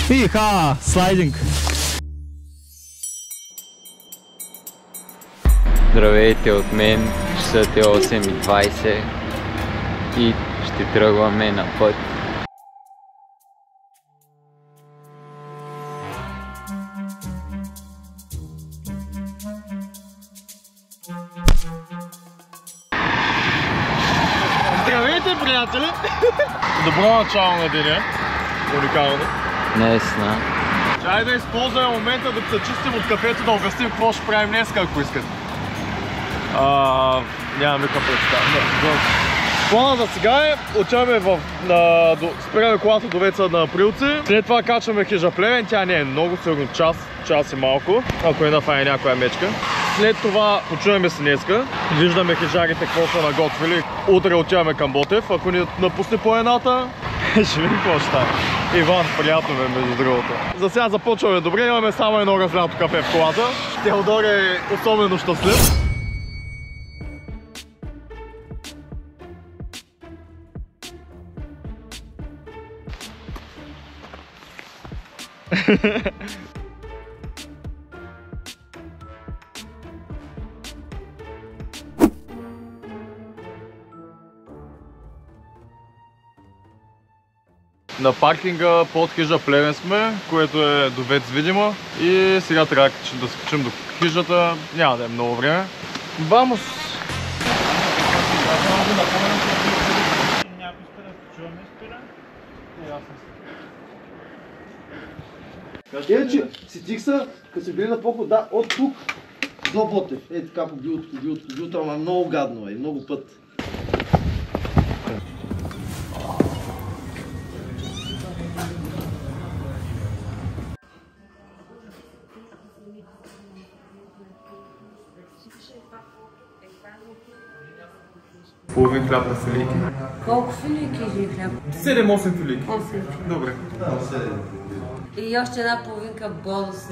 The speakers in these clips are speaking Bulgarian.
Иха, слайдинг. Здравейте от мен, часът е 8:20 и ще тръгваме на път. Здравейте, приятели! Добро начало на деня. Уникално. Наистина. Чай да използваме момента да се чистим от кафето, да обясним какво ще правим днес, ако искате. Нямаме кафето. Плана за сега е, отиваме спираме колата до Веца на Априлци. След това качваме хижа Плевен, тя не е много, сигурно час и малко, ако не нафае някоя мечка. След това почуваме си днеска, виждаме хижарите какво са наготвили. Утре отиваме към Ботев, ако ни напусне по едната, ще видим какво ще стане. Иван, приятно ме, между другото. За сега започваме добре, имаме само едно разлято кафе в колата. Теодор е особено щастлив. На паркинга под хижа Плевен сме, което е до Вец видимо. И сега трябва да скачим до хижата. Няма да е много време. Вамос! Е, че Ситикса, като се били на поход, да, от тук до Ботев. Е, така побил, ама много гадно е, много път. Половин хляб на филийки. Колко филийки е хляб? 7-8 филийки. 8. Добре. И още една половинка бонус с...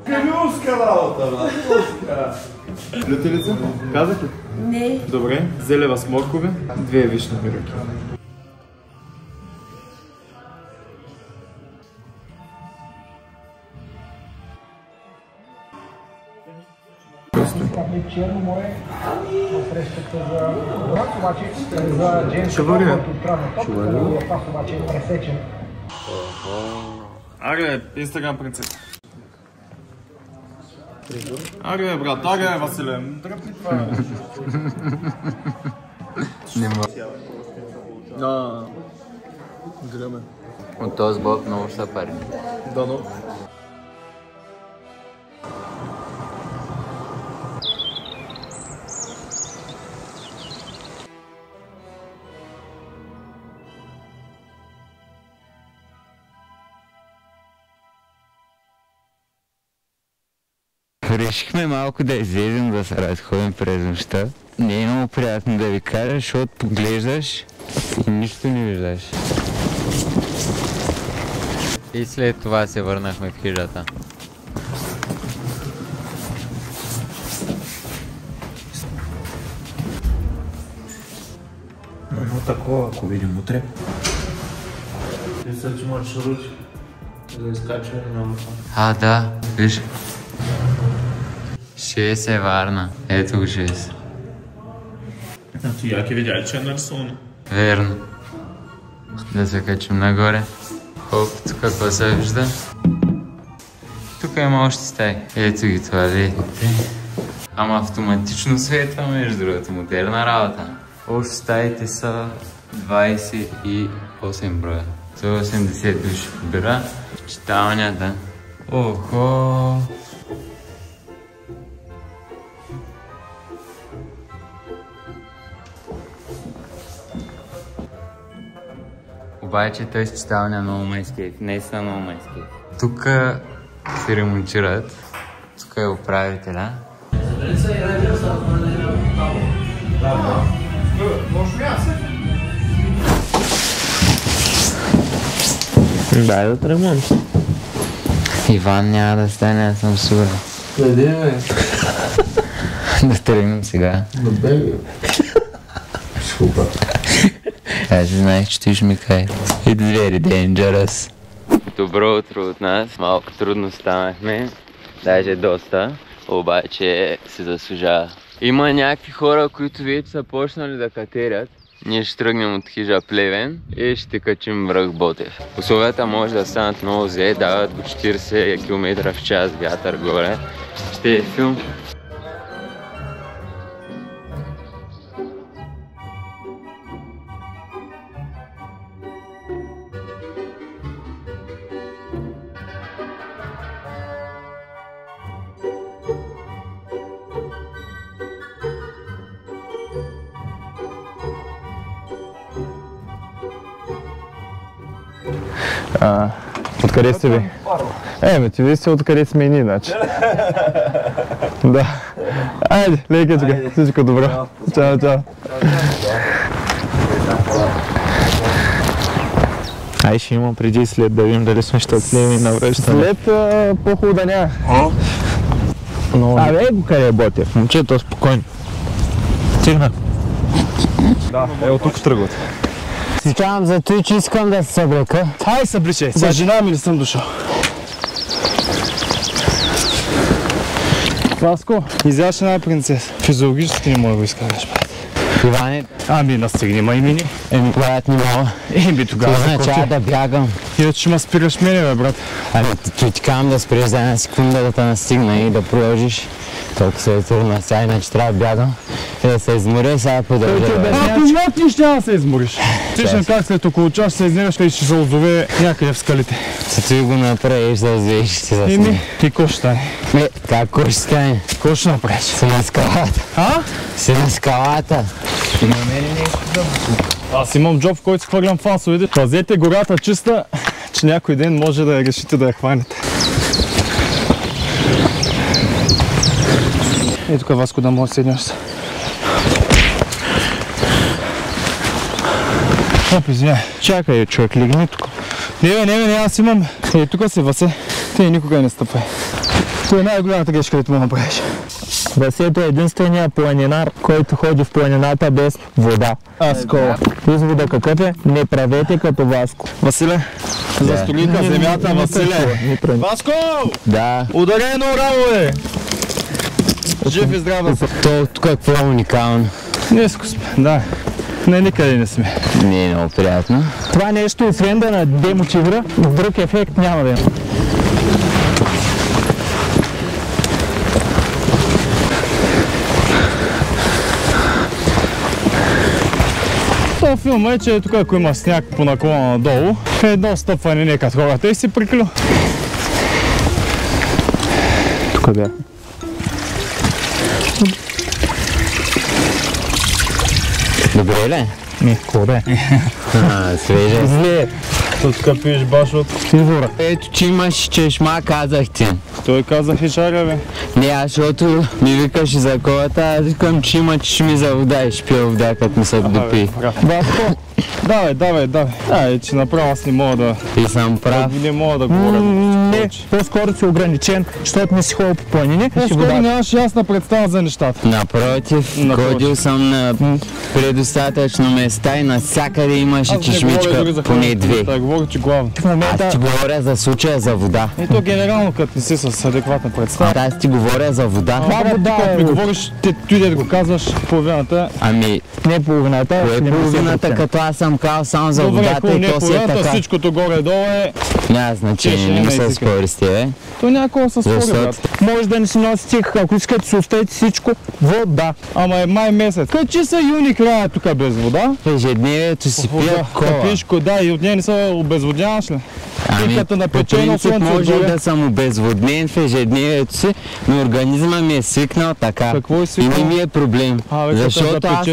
Люска работа, бе! Лютелица? Казах ли? Не. Добре. Зелева с моркови. 2 вишни миръки. Черно море, срещата за враг, обаче за Джеймс, който отправя топката, пас обаче е пресечен. Аре, Инстаграм принцес. Аре, брат, аре, Василе. Дръпни това. Нема. Да. Гледаме. От този боб много са пари. Да, но. Решихме малко да излезем, да се разходим през нощта. Не е много приятно да ви кажа, защото поглеждаш и нищо не виждаш. И след това се върнахме в хижата. Но такова, ако видим утре. Мисля, че маршрут за изкачване на върха. Да, виж. 6 е Варна. Ето го 6. Ти яки видя, че е нарисувано. Верно. Да се качим нагоре. Хоп, тук какво се вижда? Тук има още стаи. Ето ги туалетите. Ама автоматично светва, между другото, модерна работа. Още стаите са 28 броя. 180 души побира. Читалнята. Охо! Обаче той с читалня много майскейф. Не са много майскейф. Тук се ремонтират. Тук е управителя. Дай да ремонт. Иван няма да стане, аз съм сигурен. Къде бе? Да тръгнем сега. На беби. Супер. Аз знаех, че ти ще ми кажеш. It's very dangerous. Добро утро от нас. Малко трудно станахме, даже доста, обаче се заслужава. Има някакви хора, които вече са почнали да катерят. Ние ще тръгнем от хижа Плевен и ще качим връх Ботев. Условията може да станат много зле, дават до 40 км в час вятър горе. Ще е филм. Откъде сте ви? Ти вие сте откъде сме и ние, значи. Да. Айде, лекичка, всичко добро. Чао, чао. Ай, ще имам преди и след да видим дали сме ще отнеми на връщане. След по-хубаво да няма. Абе, го къде е Ботев? Момчето, спокойно. Стигна. Да, от тук тръгват. Сичавам за той, че искам да се съблека. Ай, събличай. За жена ми ли съм дошъл? Васко, изяща една принцеса. Физиологически не мога да го изкараш, брат. Иване, Ами, настигни ма имени. брат, не мога. Тогава Това означава да бягам. Иначе ще ме спираш мене, бе, брат. Ами, ти казвам да спреш за една секунда да те настигна и да продължиш. Толкова се е трудно сега, иначе трябва да бягам и да се изморя, сега продължа. Ако знат ли ще да се измориш? Слушам как след около час се изнерваш и ще се озове някъде в скалите. Си ти го направиш да озовеш си за Еми, и ко ще стане? Какво ще стане? Ко ще направиш? Си на скалата. Си на скалата. Аз имам джоб, в който си хвърлям фасовете. Пазете гората чиста, че някой ден може да решите да я хванете. И тук, Васко, да може да седнеш се. Оп, извиняй. Чакай, човек, легни тук. Не, аз имам. Тук си, Васе. Ти никога не стъпвай. Това е най-голямата грешка, където ме направиш. Васето е единствения планинар, който ходи в планината без вода. Аско. Извода какъв е? Не правете като Васко. Василе, за столика земята, Василе. Васко! Да. Ударено, рамо, бе! Жив и здрав. То тук какво е уникално? Ниско сме, да. Не, никъде не сме. Не е много приятно. Това нещо, освен да на демотивира, друг ефект няма да има. Това филма е, че тук ако има сняг по наклона надолу, едно стъпване не като хората и си приклю. Тук бе. Добре ли? Не, какво да е? Свежа. Зле. Тук пиеш баш от извора. Ето, че имаш чешма, казах ти. Той каза хишаря, бе. Не, защото ми викаш за колата, аз викам, че има чешми за вода и ще пия вода, като ми се допи. Васко, давай. Че направо аз не мога да... И съм прав. Не мога да говоря. Не, по-скоро си ограничен, защото не си ходил по планини. По-скоро нямаш ясна представа за нещата. Напротив, ходил съм на предостатъчно места и навсякъде имаше чешмичка, поне две. Да, говоря, че главно. В момента... Аз ти говоря за случая за вода. И то генерално, като не си с адекватна представа. Аз ти говоря за вода. Брат, ми говориш, ти да го казваш половината. Ами, Не половината, кое е половината, като аз съм казал само за водата и то си е така. Всичкото горе-долу е... Няма значение, не ми се спори с тебе. То някакво се спори, брат. може да не си носи стих, ако искате си оставите всичко, вода. Ама е май месец. Качи са юни края тук без вода. Ежедневието си пия кола. Пиеш да, и от нея не се обезводняваш ли? Ами, като на по печено принцип слънце може отгоре. да съм обезводнен в ежедневието си, но организма ми е свикнал така. Какво е И свикнал? не ми е проблем. Защото аз...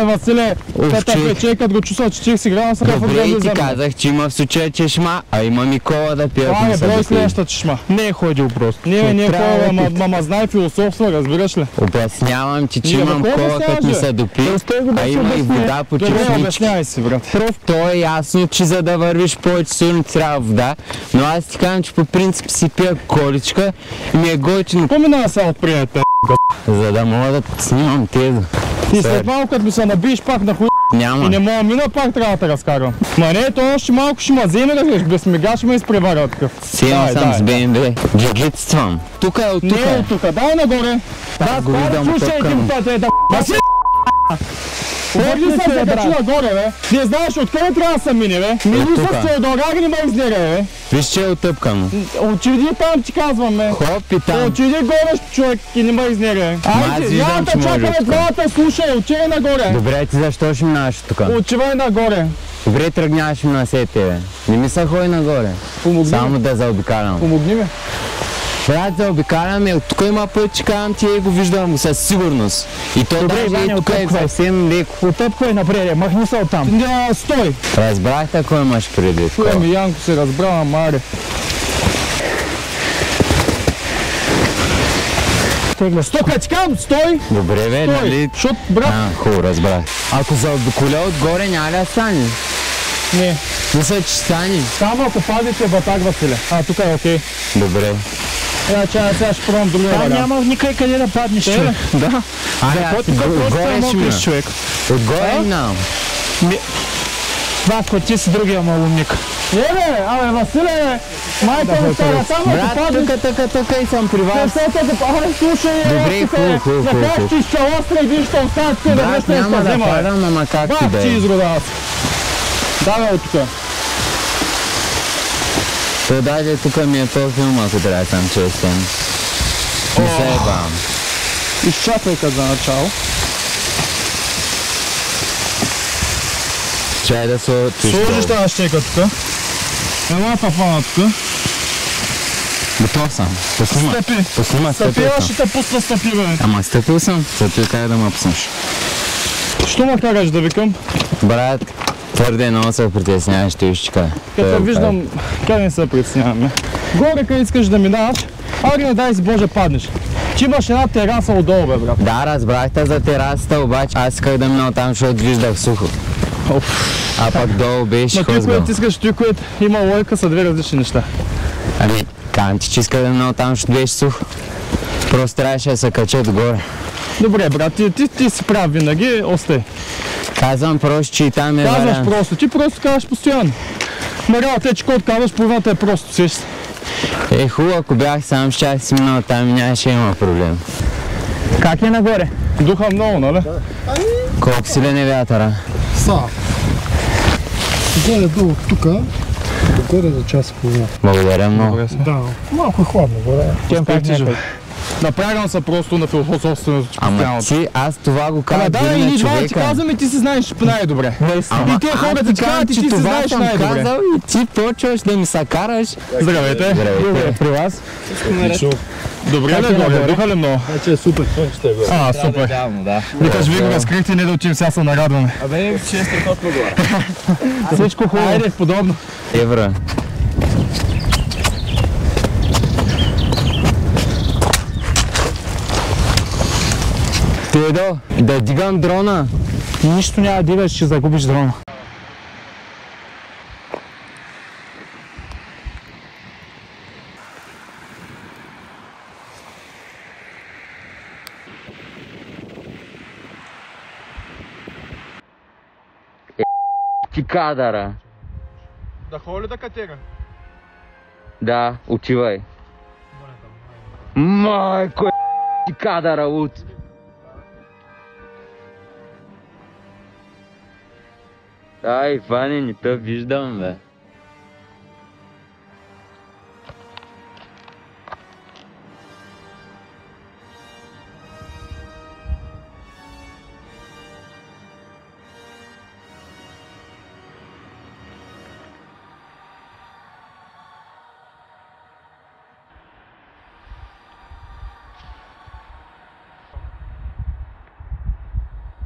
Василе, Уф, като пече, като го чувства 40 градуса, в Добре, и ти организъм. казах, че има в случая чешма, а имам и кола да пия. ако Не ми се брой допие. следващата чешма. Не е ходил просто. Не е Трябва кола, опит. ама знае философства, разбираш ли? Обяснявам ти, че Ние имам какво кола, като ми обясняваш, се допи, Просто го да а си има и обясня. вода по Добре, чешмички. обяснявай си, брат. То е ясно, че за да вървиш повече сигурно ти трябва вода, но аз ти казвам, че по принцип си пия количка и ми е готино, Поминава се от приятел. за да мога да снимам тези. И след малко, като ми се набиеш пак на хуй, Няма. И не мога мина, пак трябва да те разкарвам. Ма не, той още малко ще ма вземе да гледаш, без мега ще ме изпреваря такъв. Силно съм с БМВ. Джигитствам. Тук е, от тук Не, от тук, дай нагоре. Да, го виждам от слушай, тук. един път е да Васил! Ходи се да качи нагоре, бе. Не знаеш откъде трябва да се мине, бе. Мини с Теодорак не ме изнере, бе. Виж, че е отъпкано. Отиди там, ти казвам, бе. Хоп и там. Отиди горе, човек, и не ме изнере. Айде, няма да чакаме главата, слушай, отивай нагоре. Добре, ти защо ще минаваш тук? Отивай нагоре. Добре, тръгняваш ми на сете, бе. Не ми се ходи нагоре. Помогни Само ми. да заобикалям. Помогни ми. Брат, заобикалям и тук има път, че казвам ти, го виждам със сигурност. И то Добре, даже и Ваня, тук е отъпквай. съвсем леко. Отъпквай напред, махни се оттам. Стой. Разбрахте кой имаш предвид? Ами Янко се разбра, маре. Тегля, стой, ти казвам, стой! Добре, бе, Стой! нали? Защото, брат, Хубаво, разбрах. Ако заобиколя отгоре, няма ли да стане? не. Мисля, че стане. Само ако пазите батак, Василе. Тук е окей. Добре. Сега ще пробвам другия Там вариант. няма никъде къде да паднеш, човек. Да. Аз отгоре ще мина. човек. Отгоре минавам. Васко, ти си другия малумник. Не бе, Василе, майка ми стара, само ако Брат, паднеш. тук и съм при вас. Слушай, Добре, хубаво. Накаш ти изчалостра и виж, що остават те да Брат, връщане няма ще да взема. падам, ама как ти Бах да ти е. изрода аз. Давай от тук. То даже тук ми е този филм, ако трябва да съм честен. Не се ебавам. Изчаквай за начало. Чай да се Сложиш тази щека тук. Ела папана тук. Готов съм. Поснима. Стъпи. Поснима, Стъпи, стъпил аз съм. ще те пусна стъпи, бе. Ама стъпил съм. Стъпил как да ме пуснеш. Що ме караш да викам? Брат, твърде много се притесняваш, ще изчека. Като виждам, как не се притесняваме. Горе къде искаш да минаваш, ари не дай си Боже паднеш. Ти имаш една тераса отдолу, бе, брат. Да, разбрахте за терасата, обаче аз исках да мина там, защото виждах сухо. А пък долу беше Но ти, хозгал. което искаш, ти, което има лойка, са две различни неща. Ами, казвам ти, че исках да мина там, защото беше сухо. Просто трябваше да се кача отгоре. Добре, брат, ти си прав винаги, остай. Казвам просто, че и там е Казваш вариант. просто, ти просто казваш постоянно. Мага, те, че код казваш, половината е просто, сеш. Хубаво, ако бях сам, щях си минал там и нямаше има проблем. Как е нагоре? Духа много, нали? Колко силен е вятъра? Горе долу тук, горе за час и половина. Благодаря много. Да, малко е хладно горе. Напрягам се просто на философственото. Ама ти, аз това го Ама казвам да, дори и на ние двамата ти човека. казваме и ти си знаеш най-добре. И те хората ти казват и ти си знаеш съм най-добре. казал и ти почваш да ми се караш. Здравейте. Здравейте. При вас? Добре ли горе? Духа ли много? Значи е супер. Супер. Да. Викаш, вие го разкрихте, не да отидем, сега се нарадваме. Абе, че е страхотно горе. Всичко хубаво. Айде, подобно. Евро. Теодо, да дигам дрона. Нищо няма да дигаш, ще загубиш дрона. Ти кадъра. Да холи да катера? Да, отивай. Майко, ти кадъра от. Ай, Ваня, не те виждам, бе.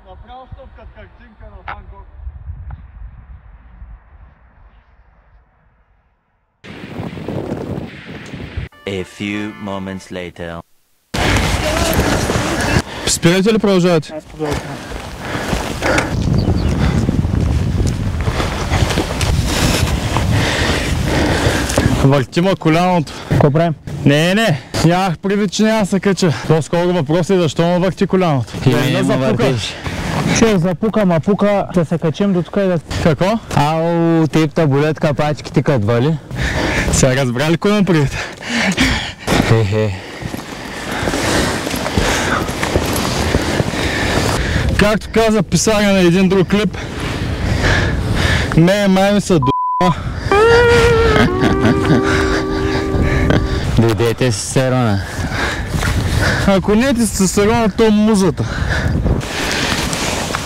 Направо стопка картинка на Ван Гог. A few moments later. Спирате ли продължавате? Аз продължавам. Въртима коляното. Какво правим? Не. Нямах предвид, че няма да се кача. По-скоро въпрос е защо ме върти коляното. И мене ме въртиш. Ще запука, мапука, да се качим до тук и да... Какво? Ау, теб та болят капачките кадва ли? Сега разбрали кой имам предвид? Хе-хе. Както каза писаря на един друг клип, май ми са Дойдете с серона. Ако не ти с серона, то музата.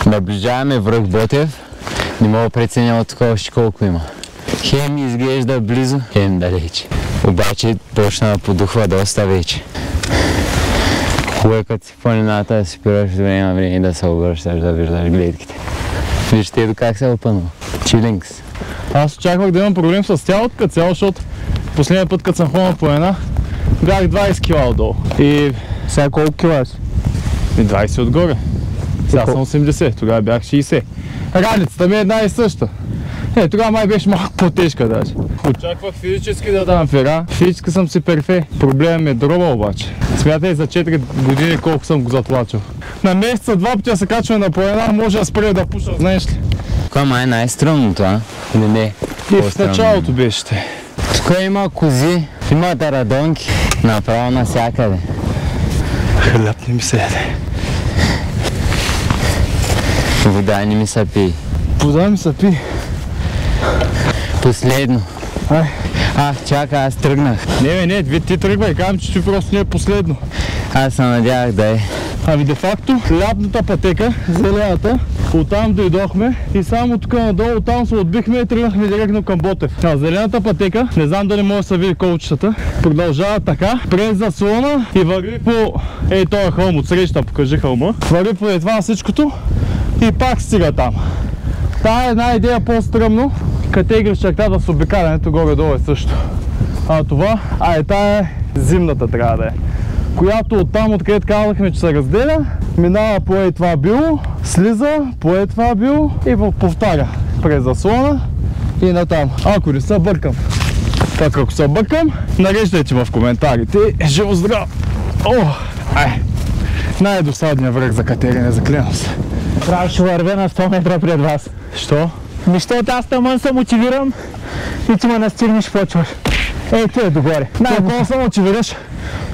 Наближаваме връх Ботев. Не мога да преценя от тук още колко има. Хем изглежда близо, хем далече. Обаче почна да подухва доста вече. Хубаво е като си в планината да си спираш до време на време и да се обръщаш да виждаш гледките. Вижте ето как се е опънал. Чилингс. Аз очаквах да имам проблем с тялото като цяло, защото последния път като съм ходил на планина, бях 20 кила отдолу. И Сега колко кила си? 20 отгоре. Сега съм 80, тогава бях 60. Раницата ми е една и съща. Тогава май беше малко по-тежка даже. Очаквах физически да дам фера. Физически съм си перфе. Проблемът ми е дроба обаче. Смятай за 4 години колко съм го затлачил. На месеца 2 пъти да се качваме на планина, може да спре да пуша, знаеш ли? Тук май е най-стръмното, а? Или не? И в началото беше те. Тук има кози, има тарадонки. Направо навсякъде. Хляб не ми се яде. Вода не ми се пие. Вода ми се пи. Последно. Ай. Чакай, аз тръгнах. Не, ти тръгвай, казвам, че ти просто не е последно. Аз се надявах да е. Ами де-факто, лятната пътека, зелената, оттам дойдохме и само тук надолу, оттам се отбихме и тръгнахме директно към Ботев. Зелената пътека, не знам дали може да се види колчетата, продължава така, през заслона и върви по този хълм, отсреща, покажи хълма. Върви по това всичкото и пак стига там. Та е една идея по-стръмно, като играш чертата с обикалянето горе-долу е също. Това, тая е зимната трябва да е. Която оттам, откъдето казахме, че се разделя, минава по това било, слиза по това било и повтаря през заслона и натам. Ако не се бъркам. Пак ако се бъркам, нареждайте в коментарите. Живо здраво! Най-досадният връх за катерене, заклевам се. Трябва ще вървя на 100 метра пред вас. Що? Защото аз тъмън се мотивирам и ти ме настигнеш и почваш. Ти е догоре. Какво се мотивираш?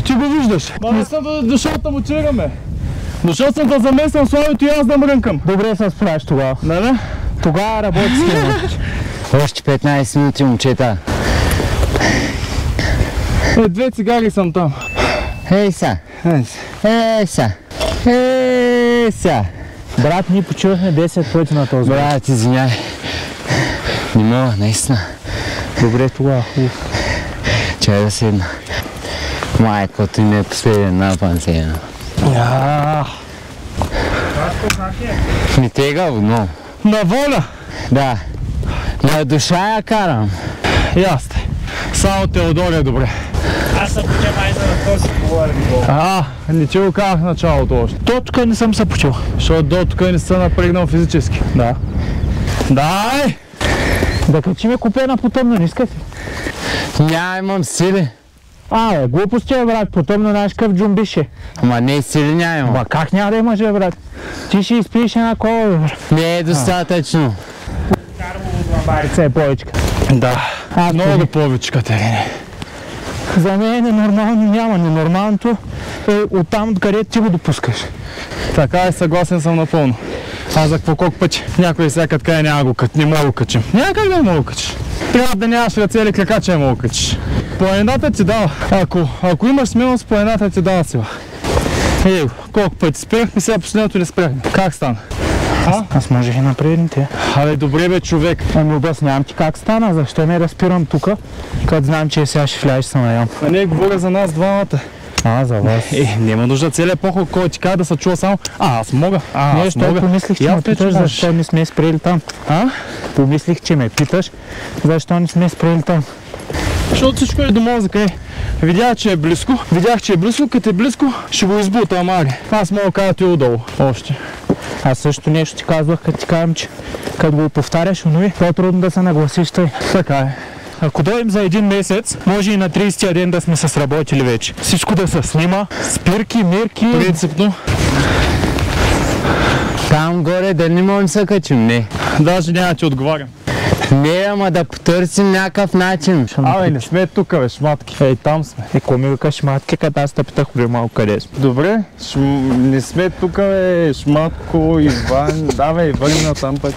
Ти го виждаш. Не съм дошъл да мотивираме. Дошъл съм да замесвам Славито и аз да мрънкам. Добре се справиш тогава. Нали? Тогава работи с него. Още 15 минути, момчета. 2 цигари съм там. Ей са. Брат, ние почувахме 10 пъти на този. Брат, извиняй. Не мога, наистина. Добре, тогава. Чай да седна. Майкото ми е последен напън се едно. Ми тегаво, но. На воля! Да. На душа я карам. Ясте. Само Теодор е добре. Аз съм почел май за този говорим. Не ти го казах в началото още. То тук не съм се почел. Защото до тук не се напрегнал физически. Да. Дай! Да качиме купена по тъмно, не искаш ли? Нямам сили. Глупости е, брат, по тъмно знаеш къв джумбише. Ама не сили нямам. Ма как няма да имаш, брат? Ти ще изпиеш една кола, брат. Не е достатъчно. Барица е повечка. Да. Много повече, Катерине. За мен е нормално, няма. Ненормалното е оттам, където ти го допускаш. Така е, съгласен съм напълно. За какво колко пъти? Някой сега като каже няма не мога го качим. Няма как да не мога го качиш. Трябва да нямаш ръце или крака, че не мога го качиш. Планината ти дава. Ако имаш смелост, планината ти дава сила. Колко пъти спряхме, сега последното не спряхме. Как стана? Аз можех и на предните. Добре бе, човек. Обяснявам ти как стана, защо ме разпирам тука, като знам, че сега ще влязеш се наям. Не, говоря за нас двамата. За вас. Няма нужда целият поход, който ти казва да се чува само. Аз мога. Нещо помислих, че ме питаш, защо не сме спрели там. Помислих, че ме питаш, защо не сме спрели там. Защото всичко е до мозъка. Видях, че е близко. Като е близко, ще го избута, амари. Аз мога да кажа ти отдолу. Още. Аз също нещо ти казвах, като ти казвам, че като го повтаряш, онови, по-трудно да се нагласиш тъй. Така е. Ако дойдем за един месец, може и на 30-тия ден да сме се сработили вече. Всичко да се снима, спирки, мирки. Принципно. Там горе да не можем се качим, не. Даже няма ти отговарям. Не, ама да потърсим някакъв начин. Абе, не сме тук, бе, шматки. Ей, там сме. Ко ми вика шматки, като аз те питах преди малко къде сме. Добре, не сме тук, бе, Шматко, Иван. Давай, върни на там пък.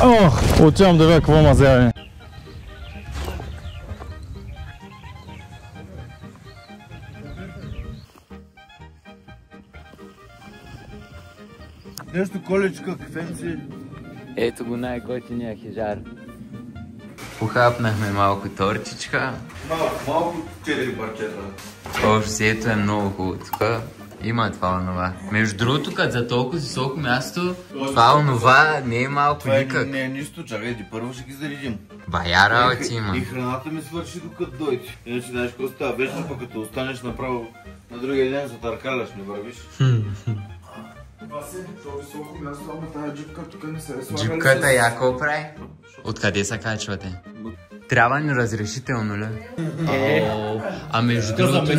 Ох, отивам да видя какво мазяване. Нещо колечка, кафенци. Ето го най-готиния хижар. Похапнахме малко торчичка. Малко 4 парчета. Общо взето е много хубаво тук. Има това онова. Между другото, като за толкова високо място, това онова не е малко никак. Не е нищо, чакайте, първо ще ги заредим. Бая работи има. И храната ми свърши докато дойде. Иначе знаеш какво става, вечно пък като останеш направо на другия ден за търкаляш, не вървиш. Това си, това високо място, ама тази джипка тук не се е слагали. Джипката яко прави? Откъде се качвате? Трябва ни разрешително, ли? А между другото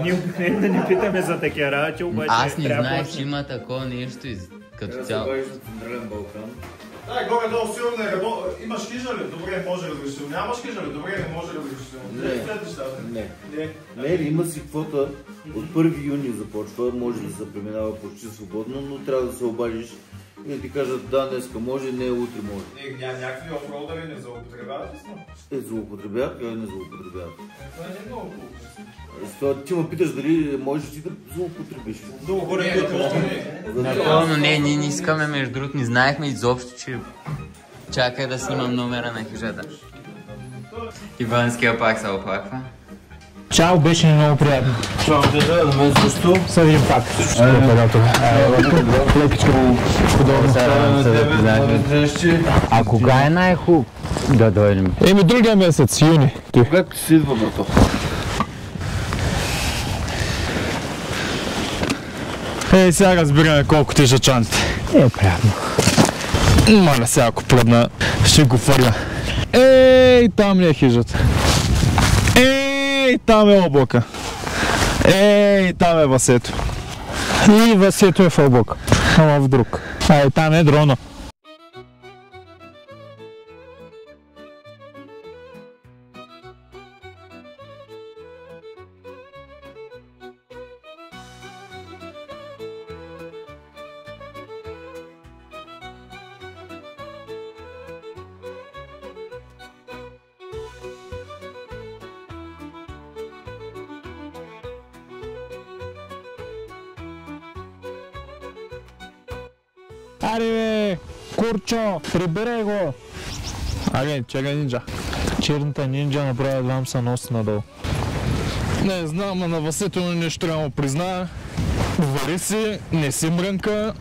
Ние обикновено да не питаме за такива работи, обаче аз не знаех, че има такова нещо като цяло. Централен Балкан. Да, горе-долу сигурно е ремонт. Имаш хижа ли? Добре, може разрешително. Нямаш хижа ли? Добре, не може разрешително. Не, има си квота. От 1 юни започва, може да се преминава почти свободно, но трябва да се обадиш и да ти кажат да, днеска може, не, утре може. Някакви офроудъри не злоупотребяват ли сме? Злоупотребяват, как не злоупотребяват? Това не е много хубаво. Ти ме питаш дали можеш ти да злоупотребиш. Много горе Напълно не, ние не искаме, между другото, не знаехме изобщо, че чакай да снимам номера на хижата. Иванския пак се оплаква. Чао, беше много приятно. Чао, да мен също. Се видим пак. Лекичко подобно. А кога е най-хубаво да дойдем? Еми, другия месец, юни. Когато си идва, брато. Ей, сега разбираме колко тежат чантите. Приятно. Маля, сега ако плъдна, ще го фърля. Ей, там ли е хижата? Ей, там е облака. Ей, там е Васето. И Васето е в облак. Ама в друг. Ай, там е дрона. Аре бе, Курчо, прибирай го! Аре, чакай нинджа. Черната нинджа направи двам са носи надолу. Не знам, а на Васето нещо трябва да му призная. Вари си, не си мрънка.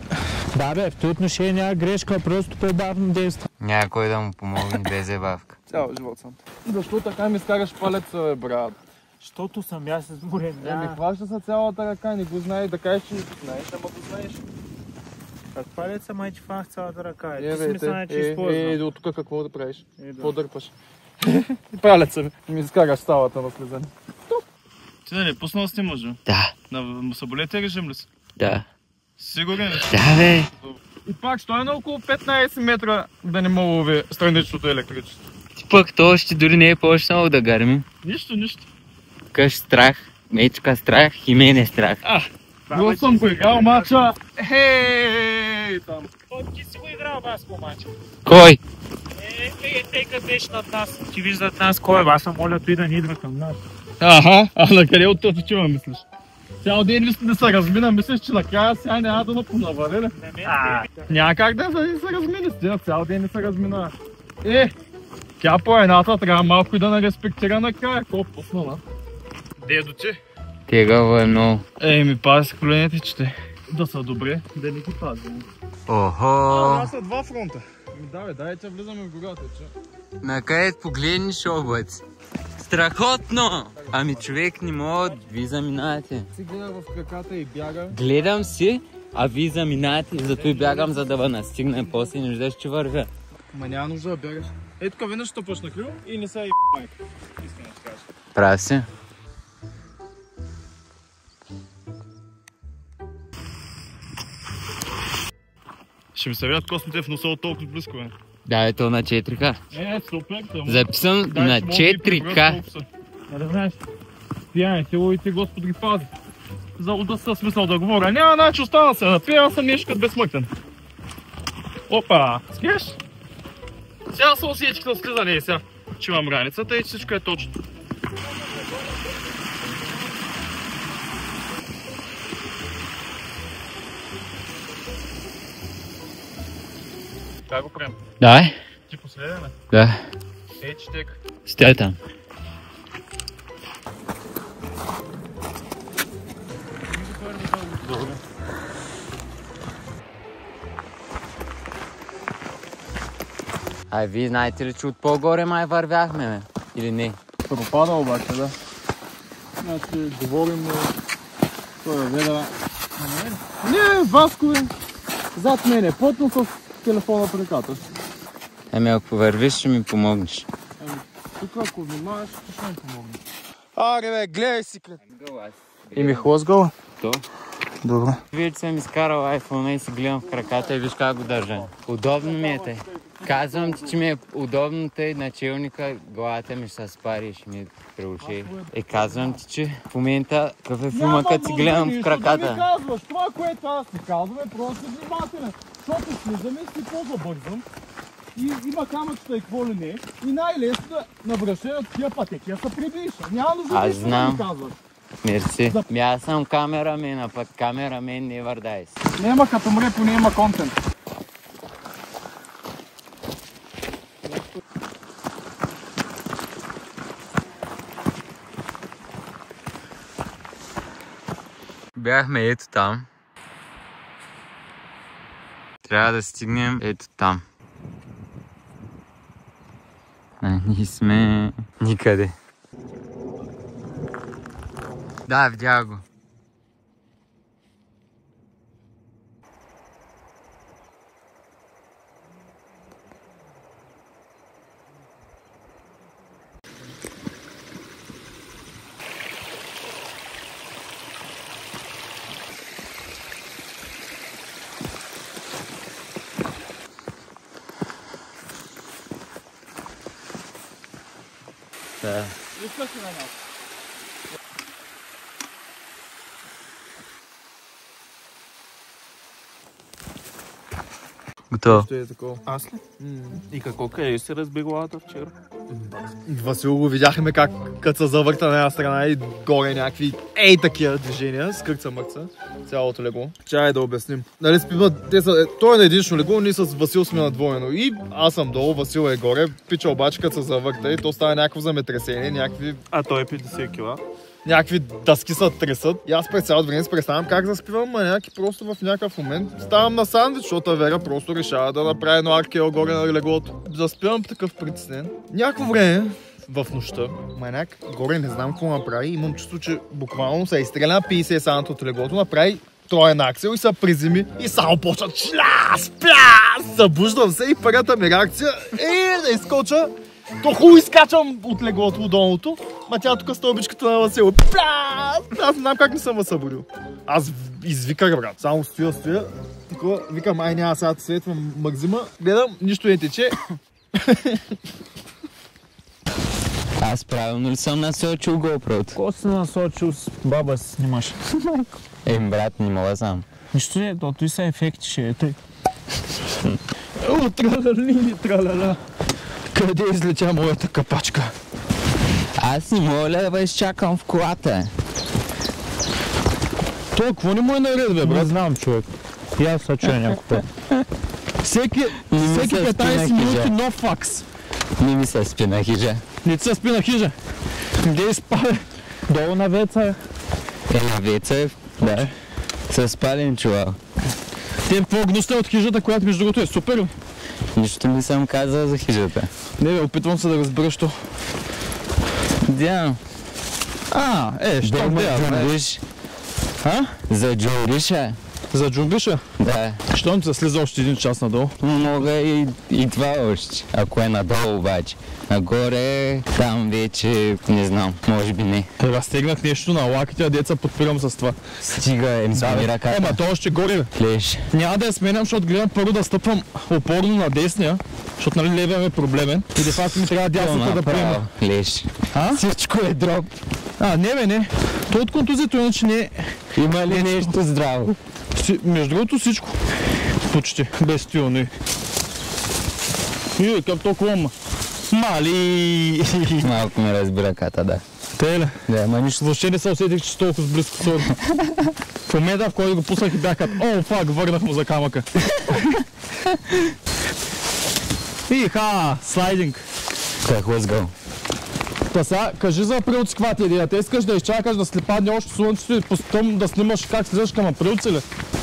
Да бе, в този отношение няма грешка, просто по-бавно действа. Някой да му помогне без забавка. Цял живот съм. Защо така ми скараш палеца, бе, брат? Защото съм аз изморен. Еми, хваща се цялата ръка, не го знае, да кажеш, че знаеш, ама го знаеш. Как палеца май ти фанах цялата ръка? Е, Ти си мисля, че използвам. от тук какво да правиш? Какво дърпаш? Палеца ми скараш цялата на слезане. Ти да не пуснал снимаш, бе? Да. На самолетен режим ли си? Да. Сигурен ли? Да, бе. И пак, що е на около 15 метра да не мога лови страничното електричество? Ти пък то още дори не е почнало да гърми. Нищо. Къш страх, мечка страх и мен е страх. Го съм го играл мача. Хей, там. Ти си го играл баско мача. Кой? Тъй като беше над нас, ти виждат нас кой е, аз съм моля той да не идва към нас. Аха, а на къде от този чува мислиш? Цял ден да се размина, мислиш, че накрая сега няма да напонавали ли? Няма как да се размини, стина, цял ден не се размина. Тя по едната трябва малко и да не респектира накрая, какво пуснала? Дедо ти? Тегаво е много. Ми пази коленете, че те да са добре, да не ги пазим. Охо! Това са два фронта. Дайте влизаме в гората, че. Накъде погледнеш облаци? Страхотно! Ами човек не мога, ви заминавате. Си гледах в краката и бяга. Гледам си, а ви заминавате и зато и бягам, за да настигна и после не виждаш, че вървя. Ма няма нужда да бягаш. Тук веднъж ще почна крил и не са и майка. Искам да ти кажа. Прав си. Ще ми се видят космите в носа от толкова близко, бе. Да, ето на 4К. Супер. Записан на 4К. Не знаеш, пияните ловите Господ ги пази. За луда със смисъл да говоря. Няма начин остана се напия, съм нещо като безсмъртен. Опа, скеш? Сега са усетих на слизане и сега, че имам раницата и всичко е точно. Как го прием? Давай. Ти последен ли? Да. Ей, четек. Стой там. Ай, вие знаете ли, че от по-горе май вървяхме, бе? Или не? Пропада обаче, да. Значи, говорим... Той е веда... Не, Васко е! Зад мене, плътно с телефона при ръката. Ами ако вървиш, ще ми помогнеш. Тук ако внимаваш, ще ми помогнеш. Аре бе, гледай си клет. И ми хлъзгала? То? Добре. Вие, че съм изкарал iPhone и си гледам в краката и виж как го държа. Удобно ми е тъй. Казвам ти, че ми е удобно тъй, началника, главата ми ще се спари и ще ми преуши. Казвам ти, че в момента какъв е филма, като си гледам в краката. Да ми казваш, това, което аз ти казвам е просто внимателен. Защото слизаме и си по-забързам. И има камъчета и какво ли не. И най-лесно да навръщат тия пътеки, да се приближа. Няма нужда да ми казваш. Мерси. Аз съм камерамен, а пък камерамен never dies. Нема като мре, поне има контент. Бяхме ето там. Трябва да стигнем ето там. А ние сме никъде. Да, видях го. Да. Готово. Ще е такова. Аз ли? И какво, къде се разби главата вчера? Васил го видяхме как като се завърта на една страна и горе някакви такива движения, скърца-мърца, цялото легло. Чай да обясним. Нали спиват, той е на единично легло, ние с Васил сме надвоено и аз съм долу, Васил е горе, пича обаче като се завърта и то става някакво земетресение, някакви... А той е 50 кила. Някакви дъски се тресат и аз през цялото време си представям как заспивам маняк и просто в някакъв момент ставам на сандвич, защото Вера просто решава да направи едно аркео горе на леглото. Заспивам такъв притеснен. Някакво време в нощта, маняк, горе не знам какво направи, имам чувство, че буквално се изстреля на 50 санта от леглото, направи троен аксел и се приземи и само почва шляс, пляс, събуждам се и първата ми реакция е да изскоча. То хубаво изкачам от леглото, от долното, ма тя тук стълбичката на Васил. Аз не знам как не съм ме събудил. Аз извиках, брат. Само стоя. Тук викам, ай няма сега да светвам Макзима. Гледам, нищо не тече. Аз правилно ли съм насочил GoPro-то? Какво си насочил с баба си снимаш? Брат, не мога сам. Нищо не, то той са ефекти, ще е тъй. О, тралала. Къде излетя моята капачка? Аз не мога ли да изчакам в колата? То, какво не му е наред, бе, брат? Не знам, човек. И аз се чуя някой път. Всеки 15 минути нов факс. Не ми се спи на хижа. Не се спи на хижа. Где спали? Долу на веца е. На веца е? Да. Със спален чувал. Те по-гнусна от хижата, която между другото е супер. Нищо не съм казал за хижата. Не бе, опитвам се да разбера, що. Дяно. Що да ме джуриш. А? За джуриша. За джумбиша? Да. Що не се слиза още един час надолу? Мога и това още, ако е надолу обаче. Нагоре, там вече, не знам, може би не. Разтегнах нещо на лаките, а деца подпирам с това. Стига, смени ръката. Ема, то още горе. Леш. Няма да я сменям, защото гледам първо да стъпвам опорно на десния, защото нали левия е проблемен. И де факто ми трябва дясната да приема. Леш. Всичко е дроп. Не. То от контузито иначе не е. Има ли нещо здраво? Между другото всичко. Почти. Без стилно и. Към толкова мали. Малко ме разби ръката, да. Те ли? Да, ама нищо. Въобще не се усетих, че толкова с близко сори. В момента, в който го пуснах и бях като, о, фак, върнах му за камъка. Слайдинг. Как, let's go. Та сега, кажи за априлци каква ти идея. Те искаш да изчакаш да слепадне още слънцето и постъм да снимаш как слизаш към априлци ли?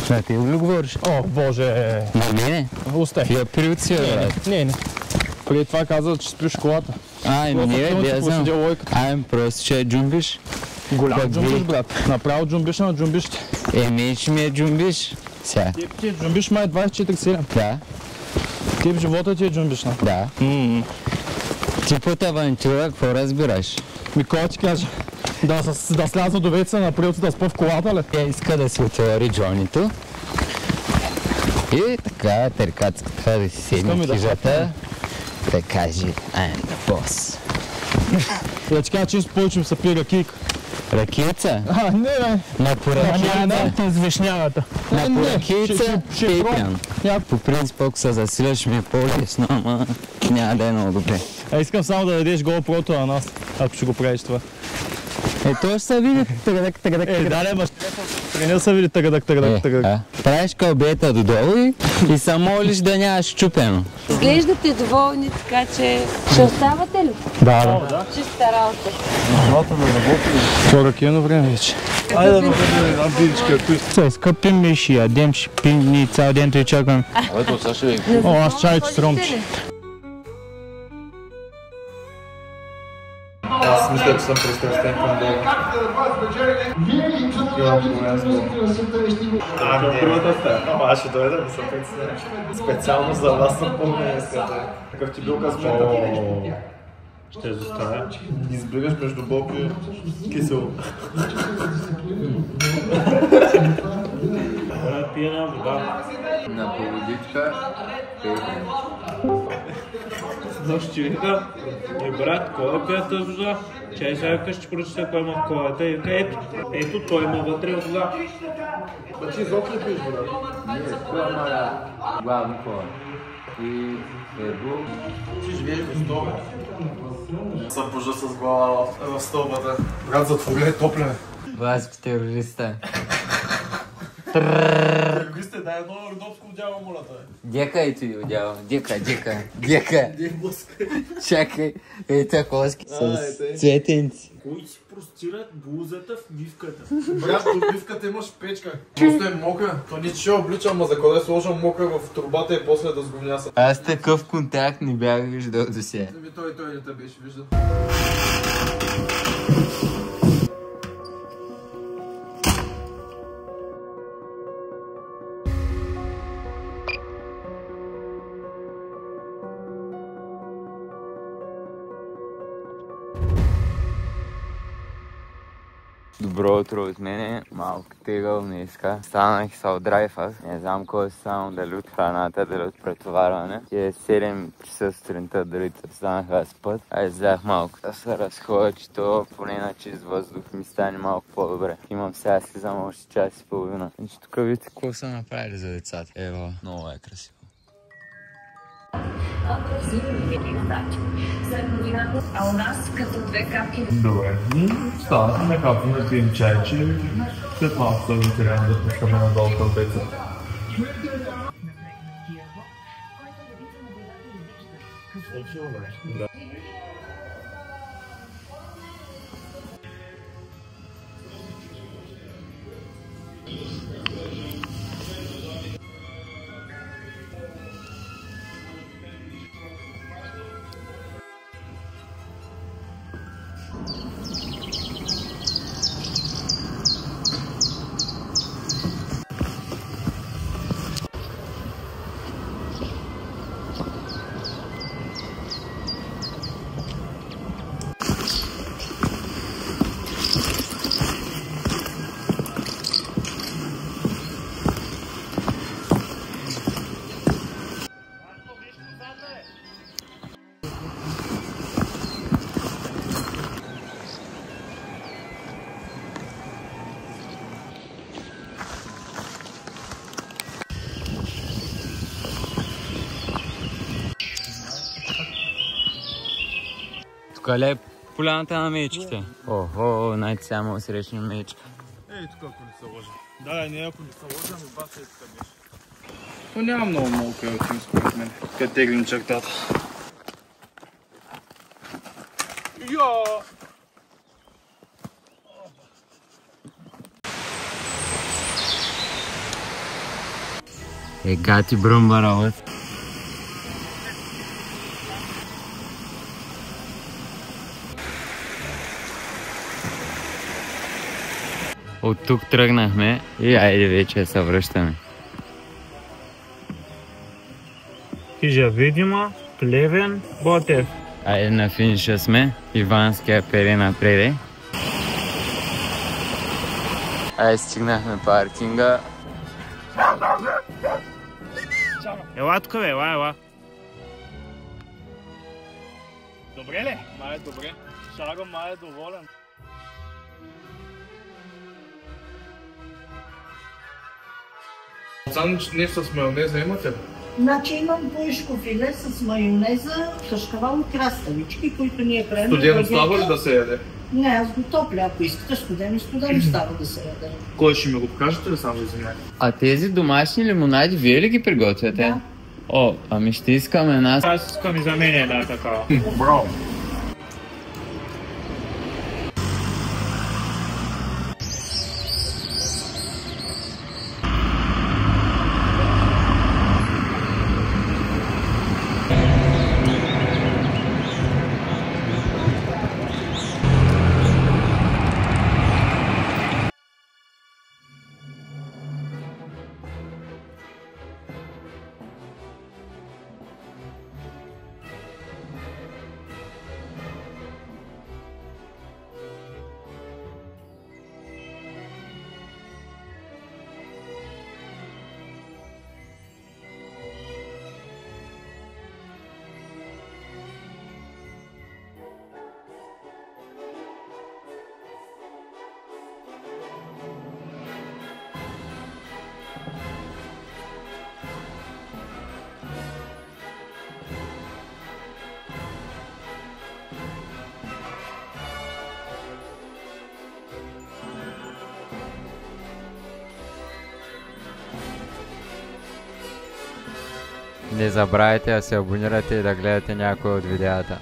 Да, ти ли говориш? О, боже. Не. Остай. И априлци, брат. Не. Преди това каза, че спиш в колата. Не, знам. Просто ще джумбиш. Голям джумбиш, брат. Направо джумбиша на джумбишите. Ще ми е джумбиш. Сега. Ти е джумбиш май 24/7. Да. Ти в живота ти е джумбиш, на? Да. Ти под авантюра, какво разбираш? Кой ти каже? Да сляза до вече на априлци да спа в колата ли? Иска да си отвори джонито. И така, теркацката да си седне в хижата. Да каже, I'm the boss. Да ти кажа, че повече се пие ракийка. Ракийца? Не. На поракийца? С вишнявата. На поракийца пипян. По принцип, ако се засиляш ми е по-лесно, ама няма да е много добре. Искам само да дадеш GoPro-то на нас, ако ще го правиш това. То ще се види тъгадък. Не се види тъгадък. Правиш кълбета додолу и се молиш да нямаш чупено. Изглеждате доволни, така че ще оставате ли? Да. Чиста работа. Това ракийно време вече. Айде да бъде една бидичка. Скъпи миши, ядем, ще пим и цял ден те чакам. Аз чайче с ромче. Аз мисля, че съм пристрастен към Бога. Първата стая. Аз ще дойда да съм притеснен. Специално за вас съм по-днеската. Какъв ти бил късмета? Ще заставя. Избираш между Бог и кисело. Пия една вода. На поводичка. Нощи вика, брат, кой е пия тази вода? Чай сега къщи прочита кой има в колата и вика, ето той има вътре вода. Ти изобщо ли пиеш вода? Не, това мая главно кола. И его. Ти живееш в столба? Съм пожа с глава в стълбата. Брат, затвори топлене. Вас терориста. Терористе, дай едно родовско одяло, моля те. Дека и ти одяло. Дека. Чакай. Ето коски с цветенци. Кои си простират блузата в мивката? Брат, в мивката имаш печка. Просто е мокра. То ни ще обличам, а за къде сложам мокра в турбата и после да сговняса. Аз такъв контакт не бях виждал до сега. Той не те беше виждал. Добро утро от мене, малко тегъл днеска. Станах се от драйфа. Не знам кой е само дали от храната, дали от претоварване. Е 7 часа сутринта, дали станах аз път. Взех малко да се разходя, че то поне на чист въздух ми стане малко по-добре. Имам сега слизам още час и половина. Значи тук видите какво са направили за децата. Ева, много е красиво. А у нас като две капки. Добре. Станахме, капваме да пием чайче. След малко да трябва да пускаме надолу към пецата. Да. Кале поляната на мечките. Охо, най-ти сега мога срещна мечка. Ей, тук ако не се лъжа. Да, не ако не се лъжа, но баса и тук беше. Но няма много къде отим според мен. Къде теглим чертата. Йо! Гати бръмбара, бе. От тук тръгнахме и айде вече се връщаме. Хижа Видима, Плевен, Ботев. Айде на финиша сме. Иванския пери напреде. Айде стигнахме паркинга. Ела тук бе, ела. Добре ли? Май е добре. Шаго май е доволен. Само не с майонеза имате? Значи имам буешко филе с майонеза, кашкавал и краставички, които ние правим. Студено става ли да се яде? Не, аз го топля, ако искате студено става да се яде. Кой ще ми го покажете ли само извиняйте? А тези домашни лимонади вие ли ги приготвяте? Да. О, ами ще искаме една. Аз искам и за мен една такава. Браво! Не забравяйте да се абонирате и да гледате някои от видеята.